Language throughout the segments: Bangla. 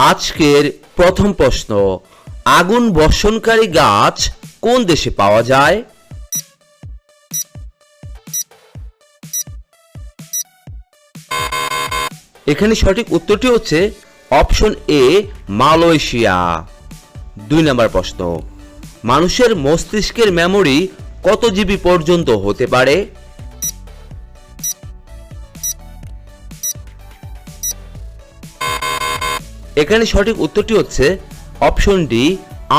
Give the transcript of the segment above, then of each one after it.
আজকের প্রথম প্রশ্ন, আগুন বর্ষণকারী গাছ কোন দেশে পাওয়া যায়? এখানে সঠিক উত্তরটি হচ্ছে অপশন এ, মালয়েশিয়া। 2 নম্বর প্রশ্ন, মানুষের মস্তিষ্কের মেমোরি কত জিবি পর্যন্ত হতে পারে? এখানে সঠিক উত্তরটি হচ্ছে অপশন ডি,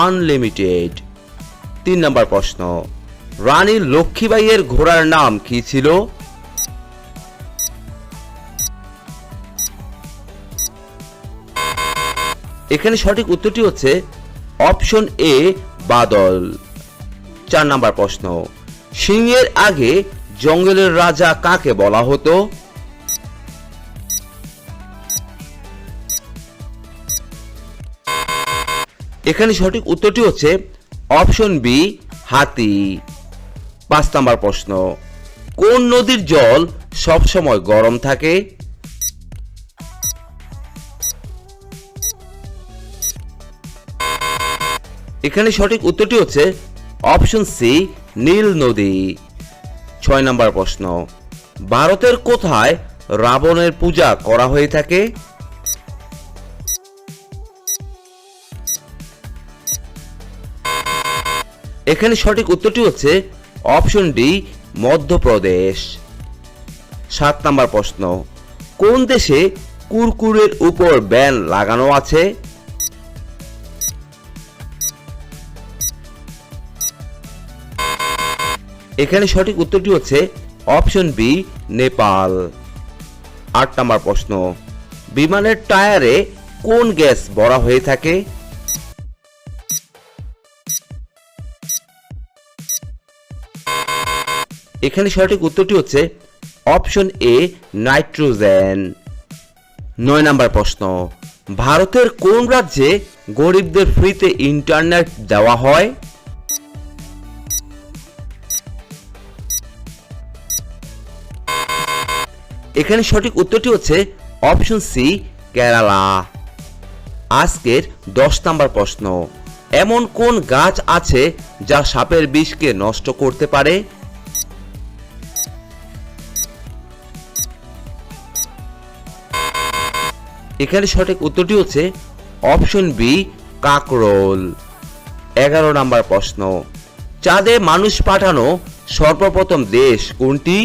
আনলিমিটেড। 3 নম্বর প্রশ্ন, রানী লক্ষ্মীবাঈয়ের ঘোড়ার নাম কি ছিল? এখানে সঠিক উত্তরটি হচ্ছে অপশন এ, বাদল। 4 নম্বর প্রশ্ন, সিংহের আগে জঙ্গলের রাজা কাকে বলা হতো? এখানে সঠিক উত্তরটি হচ্ছে অপশন বি, হাতি। 5 নম্বর প্রশ্ন, কোন নদীর জল সবসময় গরম থাকে? এখানে সঠিক উত্তরটি হচ্ছে অপশন সি, নীল নদী। 6 নম্বর প্রশ্ন, ভারতের কোথায় রাবণের পূজা করা হয়ে থাকে? এখানে সঠিক উত্তরটি হচ্ছে অপশন ডি, মধ্যপ্রদেশ। 7 নম্বর প্রশ্ন, কোন দেশে কুরকুরের উপর ব্যান লাগানো আছে? এখানে সঠিক উত্তরটি হচ্ছে অপশন বি, নেপাল। 8 নম্বর প্রশ্ন, বিমানের টায়ারে কোন গ্যাস ভরা হয়ে থাকে? এখানে সঠিক উত্তরটি হচ্ছে অপশন এ, নাইট্রোজেন। 9 নম্বর প্রশ্ন, ভারতের কোন রাজ্যে গরিবদের ফ্রিতে ইন্টারনেট দেওয়া হয়? এখানে সঠিক উত্তরটি হচ্ছে অপশন সি, কেরালা। আজকের 10 নম্বর প্রশ্ন, এমন কোন গাছ আছে যা সাপের বিষকে নষ্ট করতে পারে? এখানে সঠিক উত্তরটি হচ্ছে অপশন বি, কাকরোল। 11 নম্বর প্রশ্ন, চাঁদে মানুষ পাঠানো সর্বপ্রথম দেশ কোনটি?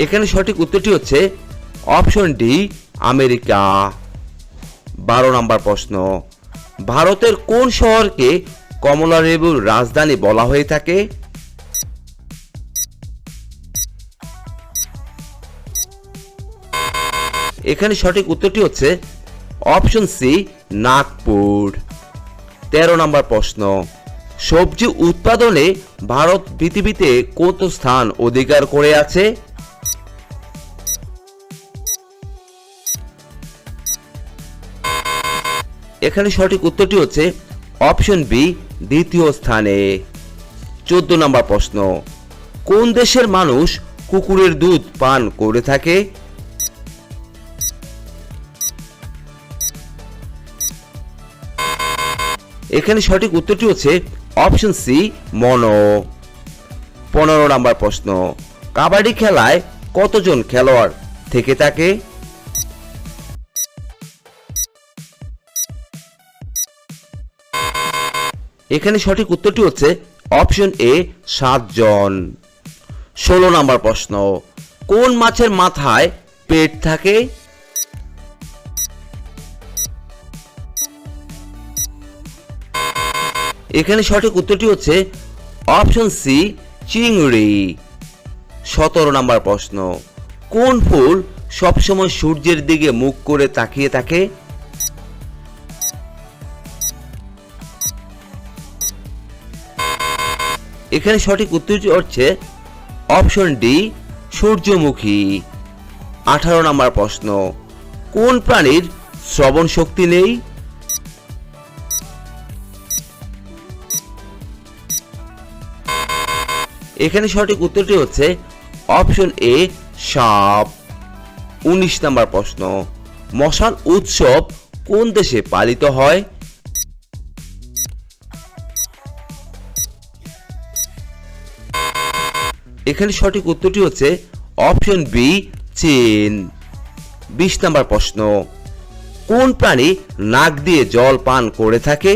এখানে সঠিক উত্তরটি হচ্ছে অপশন ডি, আমেরিকা। 12 নম্বর প্রশ্ন, ভারতের কোন শহরকে কমলা লেবুর রাজধানী বলা হয়ে থাকে? এখানে সঠিক উত্তরটি হচ্ছে অপশন সি, নাগপুর। 13 নম্বর প্রশ্ন, সবজি উৎপাদনে ভারত পৃথিবীতে কত স্থান অধিকার করে আছে? এখানে সঠিক উত্তরটি হচ্ছে অপশন বি, দ্বিতীয় স্থানে। 14 নম্বর প্রশ্ন, কোন দেশের মানুষ কুকুরের দুধ পান করে থাকে? এখানে সঠিক উত্তরটি হচ্ছে অপশন সি, মনো। 15 নম্বর প্রশ্ন, কাবাডি খেলায় কতজন খেলোয়াড় থেকে থাকে? এখানে সঠিক উত্তরটি হচ্ছে অপশন এ, 7 জন। 16 নম্বর প্রশ্ন, কোন মাছের মাথায় পেট থাকে? এখানে সঠিক উত্তরটি হচ্ছে অপশন সি, চিংড়ি। 17 নম্বর প্রশ্ন, কোন ফুল সবসময় সূর্যের দিকে মুখ করে তাকিয়ে থাকে? এখানে সঠিক উত্তরটি হচ্ছে অপশন ডি, সূর্যমুখী। 18 নম্বর প্রশ্ন, কোন প্রাণীর শ্রবণ শক্তি নেই? এখানে সঠিক উত্তরটি হচ্ছে অপশন এ সাপ। 19 নম্বর প্রশ্ন, মশাল উৎসব কোন দেশে পালিত হয়? এখানে সঠিক উত্তরটি হচ্ছে অপশন বি চীন। 20 নম্বর প্রশ্ন, কোন প্রাণী নাক দিয়ে জল পান করে থাকে?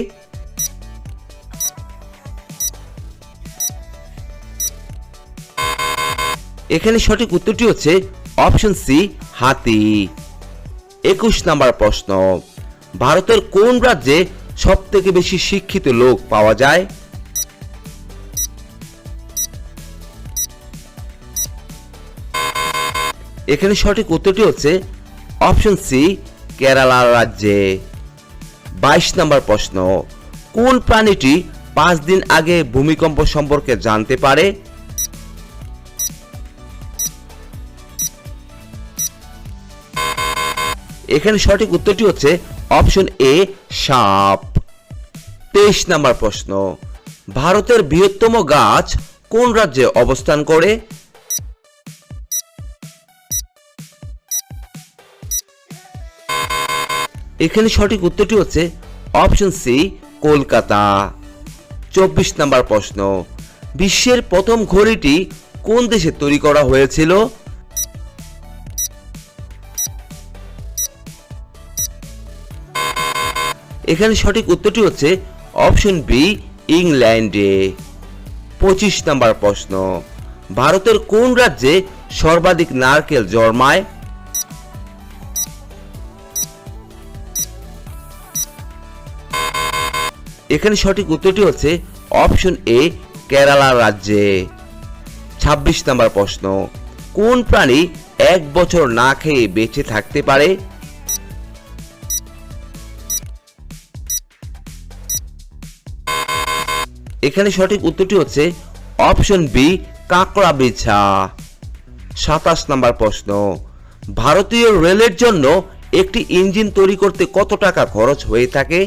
এখানে সঠিক উত্তরটি হচ্ছে অপশন সি হাতি। 21 নম্বর প্রশ্ন, ভারতের কোন রাজ্যে সবথেকে বেশি শিক্ষিত লোক পাওয়া যায়? এখানে সঠিক উত্তরটি হচ্ছে অপশন সি কেরালা রাজ্যে। 22 নম্বর প্রশ্ন, কোন প্রাণীটি 5 দিন আগে ভূমিকম্প সম্পর্কে জানতে পারে? এখানে সঠিক উত্তরটি হচ্ছে অপশন এ সাপ। 23 নম্বর প্রশ্ন, ভারতের বৃহত্তম গাছ কোন রাজ্যে অবস্থান করে? এখানে সঠিক উত্তরটি হচ্ছে অপশন সি কলকাতা। 24 নম্বর প্রশ্ন, বিশ্বের প্রথম ঘড়িটি কোন দেশে তৈরি করা হয়েছিল? এখানে সঠিক উত্তরটি হচ্ছে অপশন বি ইংল্যান্ডে। 25 নম্বর প্রশ্ন, ভারতের কোন রাজ্যে সর্বাধিক নারকেল জন্মায়? এখানে সঠিক উত্তরটি হচ্ছে অপশন এ কেরালা রাজ্যে। 26 নম্বর প্রশ্ন, কোন প্রাণী 1 বছর না খেয়ে বেঁচে থাকতে পারে? এখানে সঠিক উত্তরটি হচ্ছে অপশন বি কাঁকড়া বিছা। 27 নম্বর প্রশ্ন, ভারতীয় রেলের জন্য একটি ইঞ্জিন তৈরি করতে কত টাকা খরচ হয়ে থাকে?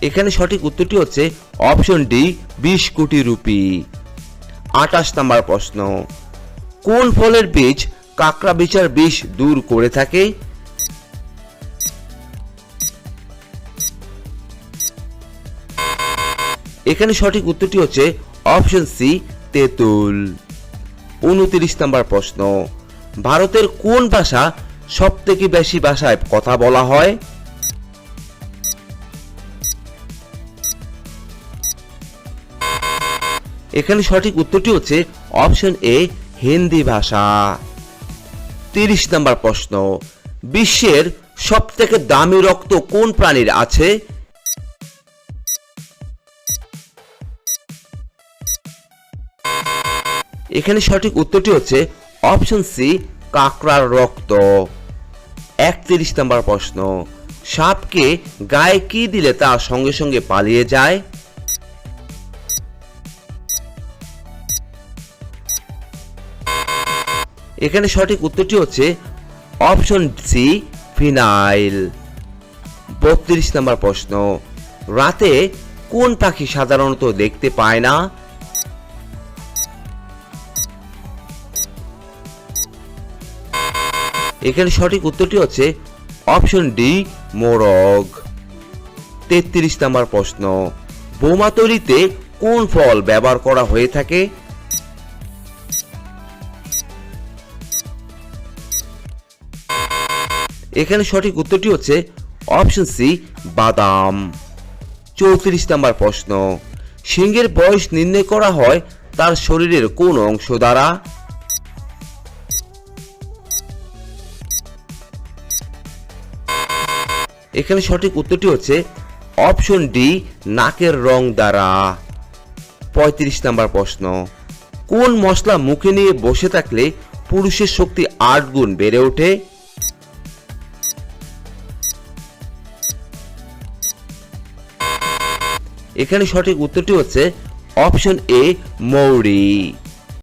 এখানে সঠিক উত্তরটি হচ্ছে অপশন ডি 20 কোটি রুপি। 28 নম্বর প্রশ্ন, কোন ফলের বীজ কাঁকড়া বিছার বিষ দূর করে থাকে? এখানে সঠিক উত্তরটি হচ্ছে অপশন সি তেঁতুল। 29 নম্বর প্রশ্ন, ভারতের কোন ভাষা সবথেকে বেশি ভাষায় কথা বলা হয়? এখানে সঠিক উত্তরটি হচ্ছে অপশন এ হিন্দি ভাষা। 30 নম্বর প্রশ্ন, বিশ্বের সবথেকে দামি রক্ত কোন প্রাণীর আছে? এখানে সঠিক উত্তরটি হচ্ছে অপশন সি কাঁকড়ার রক্ত। 31 নম্বর প্রশ্ন, সাপকে গায়ে কি দিলে তার সঙ্গে সঙ্গে পালিয়ে যায়? এখানে সঠিক উত্তরটি হচ্ছে অপশন সি ফিনাইল। 32 নম্বর প্রশ্ন, রাতে কোন পাখি সাধারণত দেখতে পায় না? এখানে সঠিক উত্তরটি হচ্ছে অপশন ডি মোরগ। 33 নম্বর প্রশ্ন, বোমা তৈরিতে কোন ফল ব্যবহার করা হয়ে থাকে? এখানে সঠিক উত্তরটি হচ্ছে অপশন সি বাদাম। 34 নম্বর প্রশ্ন, সিংহের বয়স নির্ণয় করা হয় তার শরীরের কোন অংশ দ্বারা? এখানে সঠিক উত্তরটি হচ্ছে অপশন ডি নাকের রং দ্বারা। 35 নম্বর প্রশ্ন, কোন মশলা মুখে নিয়ে বসে থাকলে পুরুষের শক্তি 8 গুণ বেড়ে ওঠে? এখানে সঠিক উত্তরটি হচ্ছে অপশন এ মৌরি।